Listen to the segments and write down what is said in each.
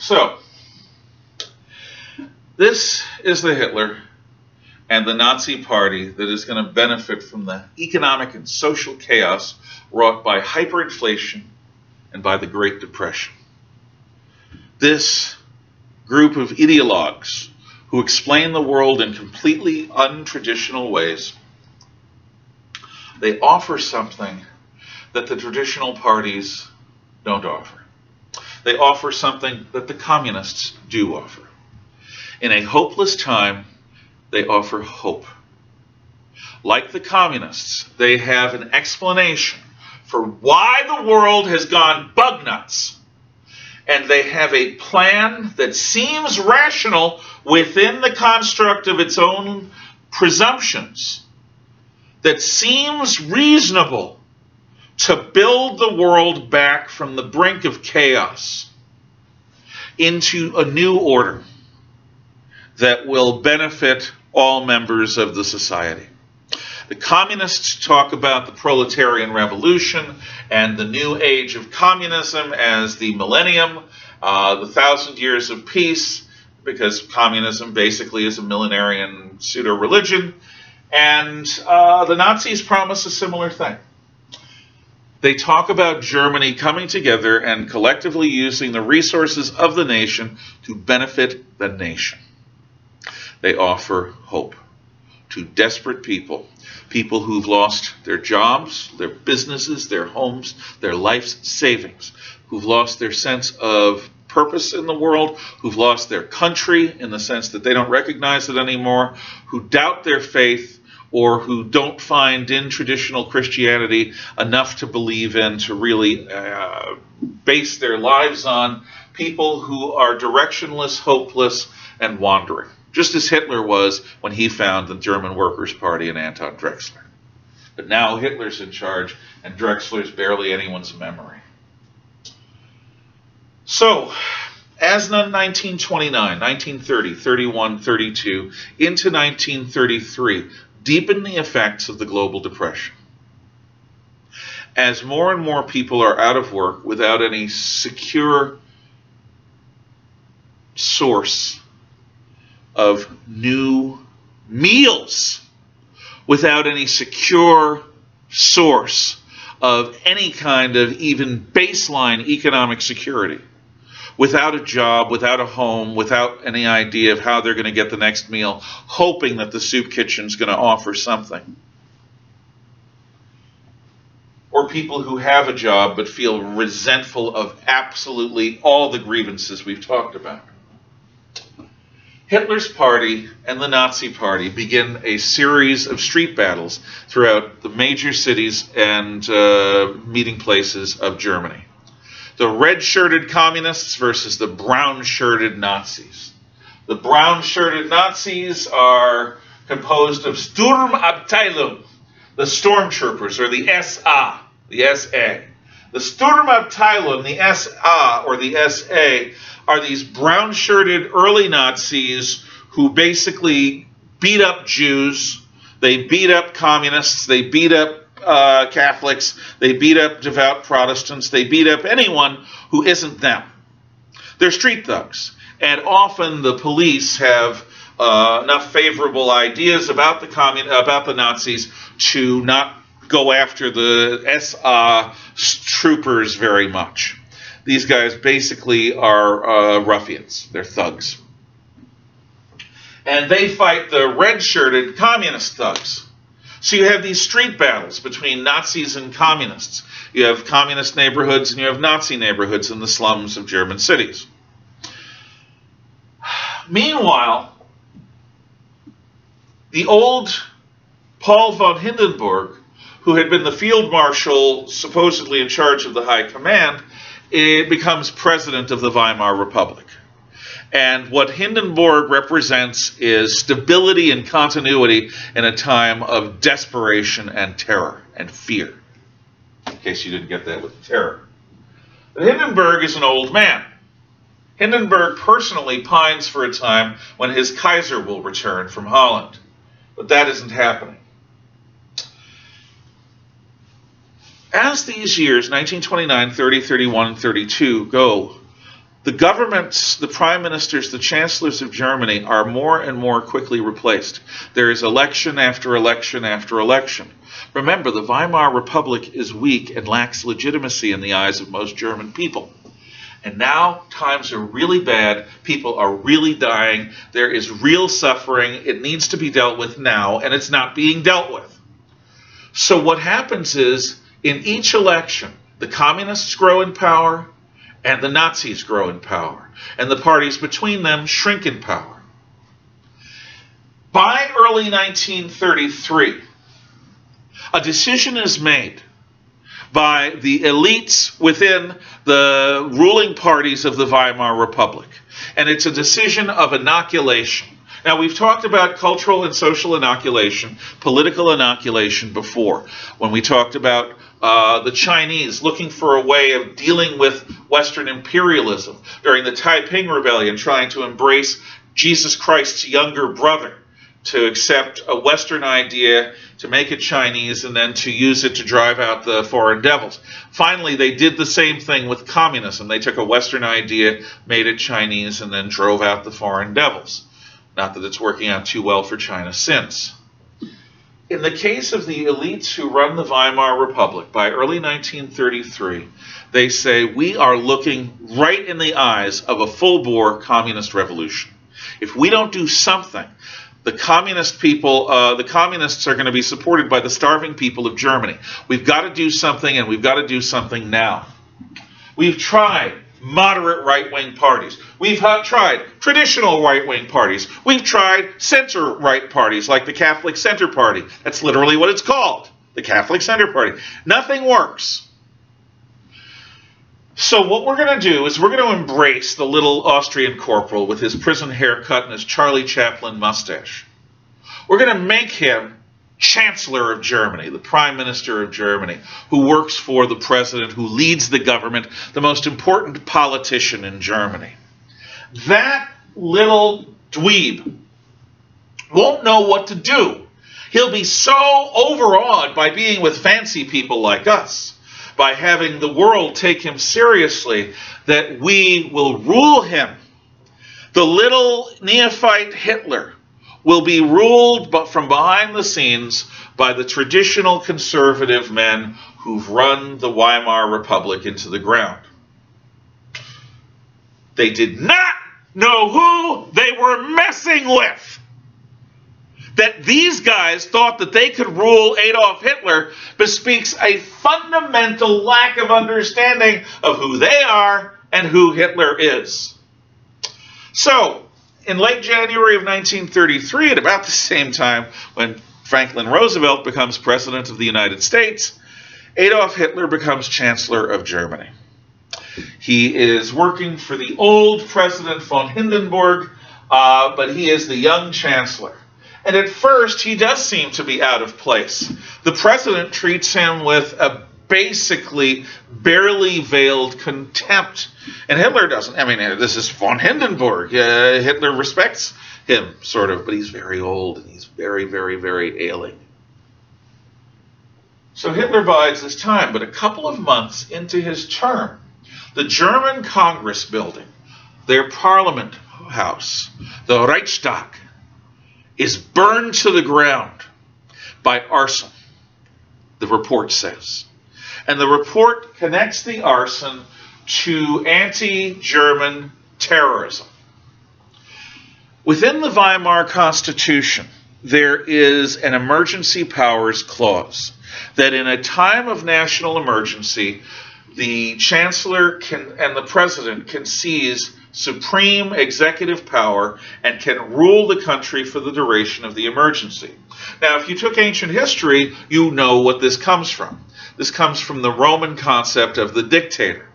So, this is the Hitler and the Nazi Party that is going to benefit from the economic and social chaos wrought by hyperinflation and by the Great Depression. This group of ideologues who explain the world in completely untraditional ways, they offer something that the traditional parties don't offer. They offer something that the communists do offer. In a hopeless time, they offer hope. Like the communists, they have an explanation for why the world has gone bug nuts. And they have a plan that seems rational within the construct of its own presumptions, that seems reasonable to build the world back from the brink of chaos into a new order that will benefit all members of the society. The communists talk about the proletarian revolution and the new age of communism as the millennium, the 1,000 years of peace, because communism basically is a millenarian pseudo-religion. And the Nazis promise a similar thing. They talk about Germany coming together and collectively using the resources of the nation to benefit the nation. They offer hope to desperate people, people who've lost their jobs, their businesses, their homes, their life's savings, who've lost their sense of purpose in the world, who've lost their country in the sense that they don't recognize it anymore, who doubt their faith, or who don't find in traditional Christianity enough to believe in to really base their lives on, people who are directionless, hopeless, and wandering, just as Hitler was when he found the German Workers' Party and Anton Drexler. But now Hitler's in charge, and Drexler's barely anyone's memory. So, as in 1929, 1930, 31, 32, into 1933, deepen the effects of the global depression. As more and more people are out of work without any secure source of new meals, without any secure source of any kind of even baseline economic security, without a job, without a home, without any idea of how they're going to get the next meal, hoping that the soup kitchen's going to offer something. Or people who have a job but feel resentful of absolutely all the grievances we've talked about. Hitler's party and the Nazi Party begin a series of street battles throughout the major cities and meeting places of Germany. The red-shirted communists versus the brown-shirted Nazis. The brown-shirted Nazis are composed of Sturmabteilung, the stormtroopers, or the SA, the SA. The Sturmabteilung, the SA, or the SA, are these brown-shirted early Nazis who basically beat up Jews, they beat up communists, they beat up Catholics, they beat up devout Protestants, they beat up anyone who isn't them. They're street thugs, and often the police have enough favorable ideas about the Nazis to not go after the SA troopers very much. These guys basically are ruffians. They're thugs. And they fight the red-shirted communist thugs. So you have these street battles between Nazis and communists. You have communist neighborhoods and you have Nazi neighborhoods in the slums of German cities. Meanwhile, the old Paul von Hindenburg, who had been the field marshal supposedly in charge of the high command, becomes president of the Weimar Republic. And what Hindenburg represents is stability and continuity in a time of desperation and terror and fear. In case you didn't get that with the terror. But Hindenburg is an old man. Hindenburg personally pines for a time when his Kaiser will return from Holland. But that isn't happening. As these years, 1929, 30, 31, and 32, go, the governments, the prime ministers, the chancellors of Germany are more and more quickly replaced. There is election after election after election. Remember, the Weimar Republic is weak and lacks legitimacy in the eyes of most German people. And now times are really bad. People are really dying. There is real suffering. It needs to be dealt with now, and it's not being dealt with. So what happens is, in each election, the communists grow in power, and the Nazis grow in power, and the parties between them shrink in power. By early 1933, a decision is made by the elites within the ruling parties of the Weimar Republic, and it's a decision of inoculation. Now, we've talked about cultural and social inoculation, political inoculation before, when we talked about the Chinese looking for a way of dealing with Western imperialism during the Taiping Rebellion, trying to embrace Jesus Christ's younger brother, to accept a Western idea, to make it Chinese, and then to use it to drive out the foreign devils. Finally, they did the same thing with communism. They took a Western idea, made it Chinese, and then drove out the foreign devils. Not that it's working out too well for China since. In the case of the elites who run the Weimar Republic, by early 1933, they say, we are looking right in the eyes of a full-bore communist revolution. If we don't do something, the communist people, the communists are going to be supported by the starving people of Germany. We've got to do something, and we've got to do something now. We've tried moderate right-wing parties. We've tried traditional right-wing parties. We've tried center-right parties like the Catholic Center Party. That's literally what it's called, the Catholic Center Party. Nothing works. So what we're going to do is we're going to embrace the little Austrian corporal with his prison haircut and his Charlie Chaplin mustache. We're going to make him Chancellor of Germany, the Prime Minister of Germany, who works for the president, who leads the government, the most important politician in Germany. That little dweeb won't know what to do. He'll be so overawed by being with fancy people like us, by having the world take him seriously, that we will rule him. The little neophyte Hitler will be ruled from behind the scenes by the traditional conservative men who've run the Weimar Republic into the ground. They did not know who they were messing with. That these guys thought that they could rule Adolf Hitler bespeaks a fundamental lack of understanding of who they are and who Hitler is. So, in late January of 1933, at about the same time when Franklin Roosevelt becomes President of the United States, Adolf Hitler becomes Chancellor of Germany. He is working for the old President von Hindenburg, but he is the young Chancellor. And at first, he does seem to be out of place. The president treats him with a basically barely veiled contempt. And Hitler doesn't. I mean, this is von Hindenburg. Hitler respects him, sort of, but he's very old and he's very, very, very ailing. So Hitler bides his time, but a couple of months into his term, the German Congress building, their parliament house, the Reichstag, is burned to the ground by arson, the report says. And the report connects the arson to anti-German terrorism. Within the Weimar Constitution, there is an emergency powers clause that in a time of national emergency, the chancellor and the president can seize supreme executive power and can rule the country for the duration of the emergency. Now, if you took ancient history, you know what this comes from. This comes from the Roman concept of the dictator.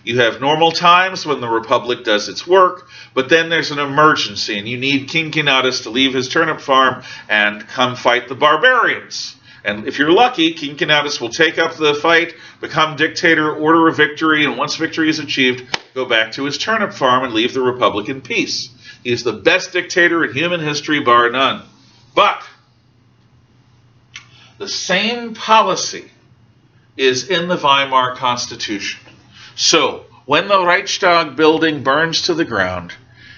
You have normal times when the republic does its work, but then there's an emergency, and you need King Cincinnatus to leave his turnip farm and come fight the barbarians. And if you're lucky, King Cincinnatus will take up the fight, become dictator, order a victory, and once victory is achieved, go back to his turnip farm and leave the republic in peace. He is the best dictator in human history, bar none. But the same policy is in the Weimar Constitution. So, When the Reichstag building burns to the ground,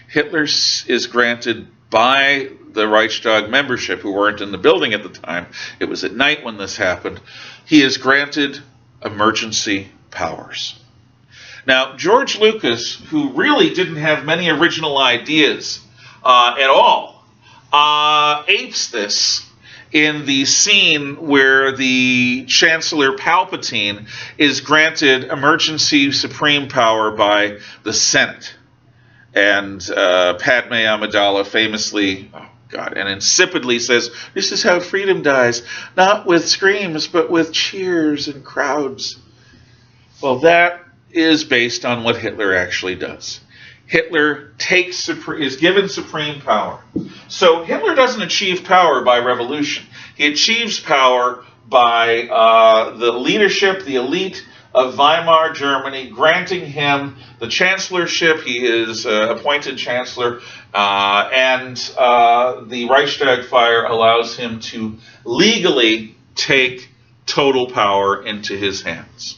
Hitler is granted by the Reichstag membership, who weren't in the building at the time. It was at night when this happened. He is granted emergency powers. Now, George Lucas, who really didn't have many original ideas at all, apes this in the scene where the Chancellor Palpatine is granted emergency supreme power by the Senate. And Padme Amidala famously, and insipidly says, "This is how freedom dies, not with screams, but with cheers and crowds." Well, that is based on what Hitler actually does. Hitler is given supreme power. So Hitler doesn't achieve power by revolution. He achieves power by the leadership, the elite of Weimar Germany, granting him the chancellorship. He is appointed chancellor, and the Reichstag fire allows him to legally take total power into his hands.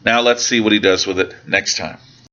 Now let's see what he does with it next time.